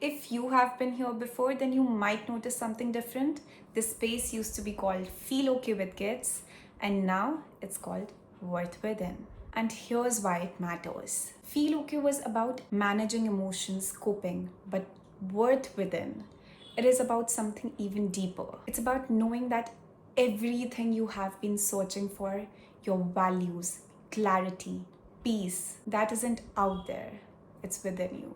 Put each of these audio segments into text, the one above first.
If you have been here before, then you might notice something different. This space used to be called Feel Okay with Kitz, and now it's called Worth Within. And here's why it matters. Feel Okay was about managing emotions, coping, but Worth Within, it is about something even deeper. It's about knowing that everything you have been searching for, your values, clarity, peace, that isn't out there, it's within you.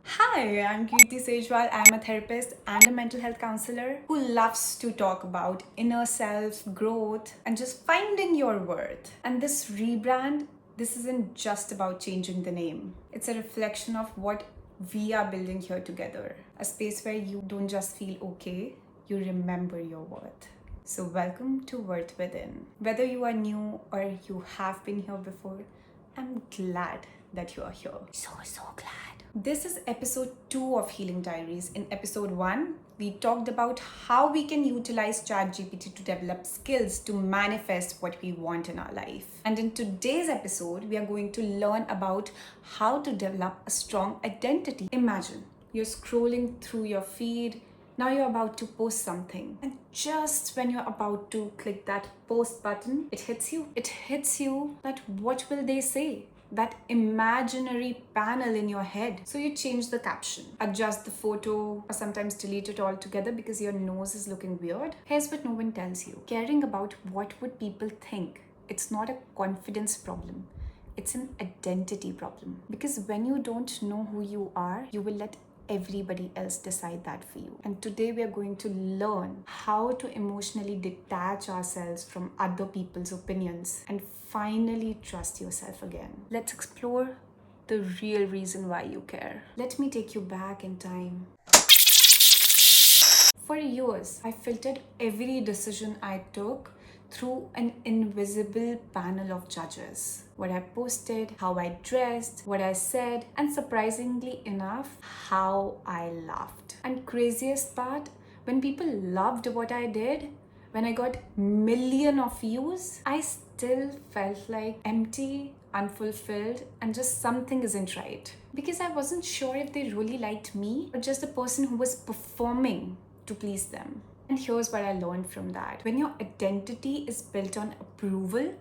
Hi, I'm Kirti Sejwal. I'm a therapist and a mental health counselor who loves to talk about inner self, growth, and just finding your worth. And this rebrand, this isn't just about changing the name. It's a reflection of what we are building here together. A space where you don't just feel okay, you remember your worth. So welcome to Worth Within. Whether you are new or you have been here before, I'm glad that you are here. So glad. This is episode 2 of Healing Diaries. In episode 1, we talked about how we can utilize ChatGPT to develop skills to manifest what we want in our life. And in today's episode, we are going to learn about how to develop a strong identity. Imagine you're scrolling through your feed. Now you're about to post something, and just when you're about to click that post button, it hits you. It hits you that what will they say? That imaginary panel in your head. So you change the caption, adjust the photo, or sometimes delete it altogether because your nose is looking weird. Here's what no one tells you. Caring about what would people think, it's not a confidence problem. It's an identity problem. Because when you don't know who you are, you will let everybody else decide that for you. And today we are going to learn how to emotionally detach ourselves from other people's opinions and finally trust yourself again. Let's explore the real reason why you care. Let me take you back in time. For years, I filtered every decision I took through an invisible panel of judges. What I posted, how I dressed, what I said, and surprisingly enough, how I laughed. And craziest part, when people loved what I did, when I got millions of views, I still felt like empty, unfulfilled, and just something isn't right. Because I wasn't sure if they really liked me or just the person who was performing to please them. And here's what I learned from that. When your identity is built on approval,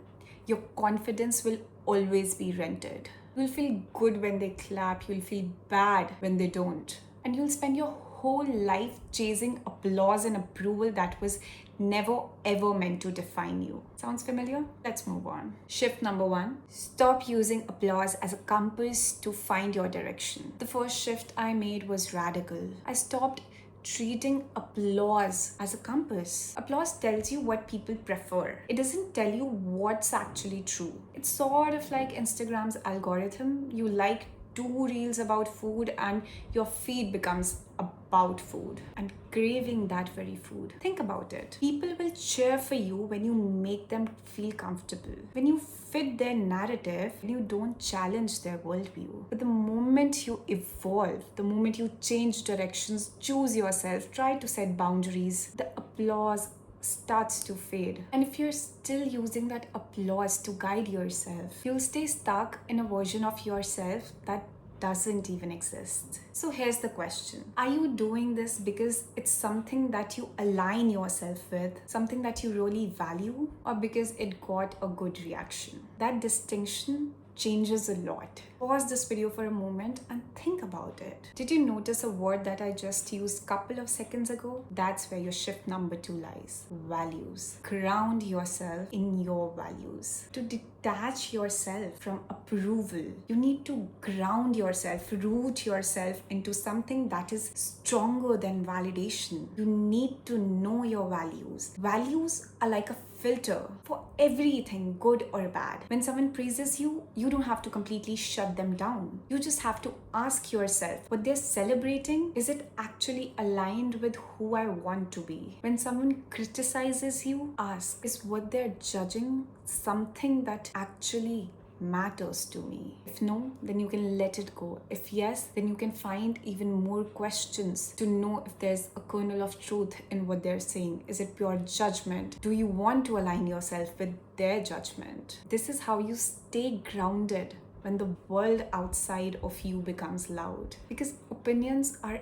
your confidence will always be rented. You'll feel good when they clap, you'll feel bad when they don't. And you'll spend your whole life chasing applause and approval that was never ever meant to define you. Sounds familiar? Let's move on. Shift number 1. Stop using applause as a compass to find your direction. The first shift I made was radical. I stopped treating applause as a compass. Applause tells you what people prefer. It doesn't tell you what's actually true. It's sort of like Instagram's algorithm. You like 2 reels about food and your feed becomes about food and craving that very food. Think about it. People will cheer for you when you make them feel comfortable. When you fit their narrative, when you don't challenge their worldview. But the moment you evolve, the moment you change directions, choose yourself, try to set boundaries, the applause starts to fade. And if you're still using that applause to guide yourself, you'll stay stuck in a version of yourself that doesn't even exist. So here's the question. Are you doing this because it's something that you align yourself with, something that you really value, or because it got a good reaction? That distinction changes a lot. Pause this video for a moment and think about it. Did you notice a word that I just used a couple of seconds ago? That's where your shift number 2 lies. Values. Ground yourself in your values. To detach yourself from approval, you need to ground yourself, root yourself into something that is stronger than validation. You need to know your values. Values are like a filter for everything, good or bad. When someone praises you, you don't have to completely shut them down. You just have to ask yourself, what they're celebrating, is it actually aligned with who I want to be? When someone criticizes you, ask, is what they're judging something that actually matters to me? If no, then you can let it go. If yes, then you can find even more questions to know if there's a kernel of truth in what they're saying. Is it pure judgment? Do you want to align yourself with their judgment? This is how you stay grounded when the world outside of you becomes loud. Because opinions are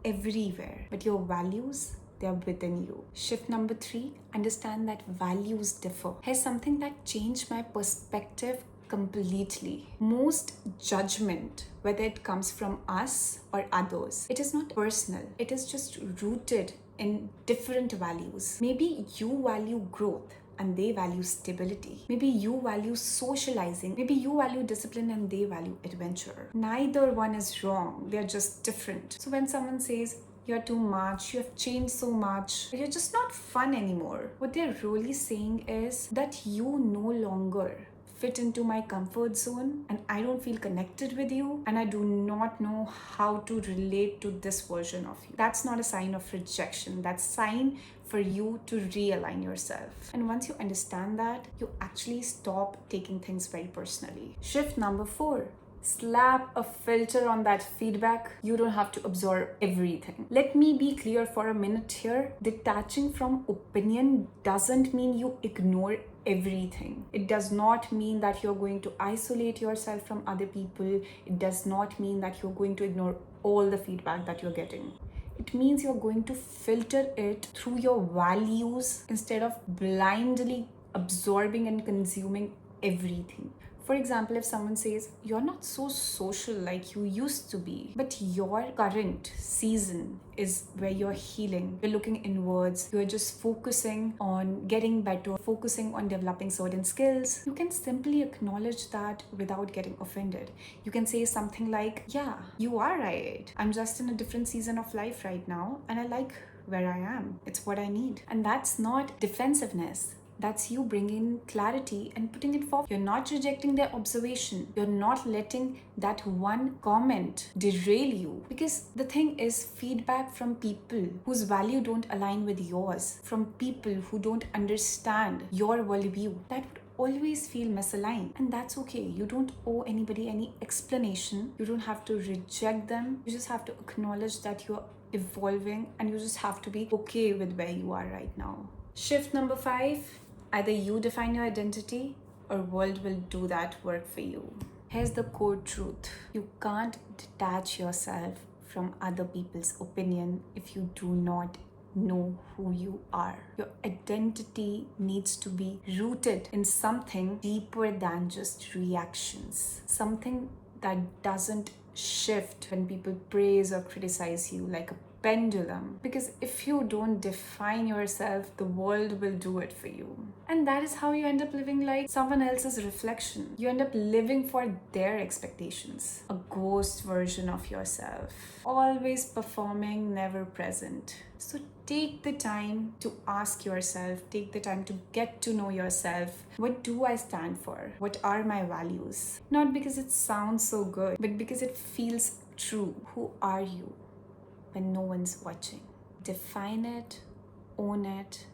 everywhere, but your values, they are within you. Shift number 3, understand that values differ. Here's something that changed my perspective completely. Most judgment, whether it comes from us or others, it is not personal. It is just rooted in different values. Maybe you value growth and they value stability. Maybe you value socializing. Maybe you value discipline and they value adventure. Neither one is wrong. They're just different. So when someone says, you're too much, you have changed so much, you're just not fun anymore, what they're really saying is that you no longer fit into my comfort zone and I don't feel connected with you and I do not know how to relate to this version of you. That's not a sign of rejection. That's a sign for you to realign yourself. And once you understand that, you actually stop taking things very personally. Shift number 4. Slap a filter on that feedback. You don't have to absorb everything. Let me be clear for a minute here. Detaching from opinion doesn't mean you ignore everything. It does not mean that you're going to isolate yourself from other people. It does not mean that you're going to ignore all the feedback that you're getting. It means you're going to filter it through your values instead of blindly absorbing and consuming everything. For example, if someone says, you're not so social like you used to be, but your current season is where you're healing, you're looking inwards, you're just focusing on getting better, focusing on developing certain skills, you can simply acknowledge that without getting offended. You can say something like, yeah, you are right. I'm just in a different season of life right now, and I like where I am. It's what I need. And that's not defensiveness. That's you bringing clarity and putting it forward. You're not rejecting their observation. You're not letting that one comment derail you. Because the thing is, feedback from people whose value don't align with yours, from people who don't understand your worldview, that would always feel misaligned. And that's okay. You don't owe anybody any explanation. You don't have to reject them. You just have to acknowledge that you're evolving and you just have to be okay with where you are right now. Shift number 5. Either you define your identity or world will do that work for you. Here's the core truth. You can't detach yourself from other people's opinion if you do not know who you are. Your identity needs to be rooted in something deeper than just reactions. Something that doesn't shift when people praise or criticize you like a pendulum. Because if you don't define yourself, the world will do it for you. And that is how you end up living like someone else's reflection. You end up living for their expectations. A ghost version of yourself. Always performing, never present. So take the time to ask yourself, take the time to get to know yourself. What do I stand for? What are my values? Not because it sounds so good, but because it feels true. Who are you when no one's watching? Define it, own it,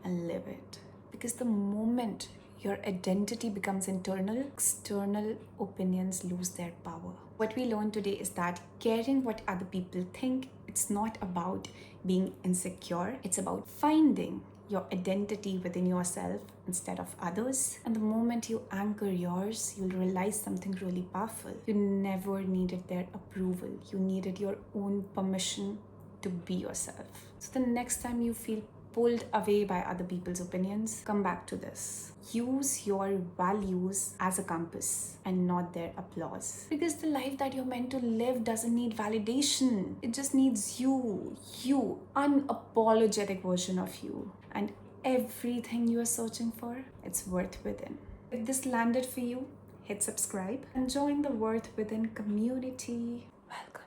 and live it. Because the moment your identity becomes internal, external opinions lose their power. What we learned today is that caring what other people think, it's not about being insecure. It's about finding your identity within yourself instead of others. And the moment you anchor yours, you'll realize something really powerful. You never needed their approval. You needed your own permission to be yourself. So the next time you feel pulled away by other people's opinions, come back to this. Use your values as a compass and not their applause. Because the life that you're meant to live doesn't need validation. It just needs you, unapologetic version of you. And everything you are searching for, it's worth within. If this landed for you, hit subscribe and join the Worth Within community. Welcome.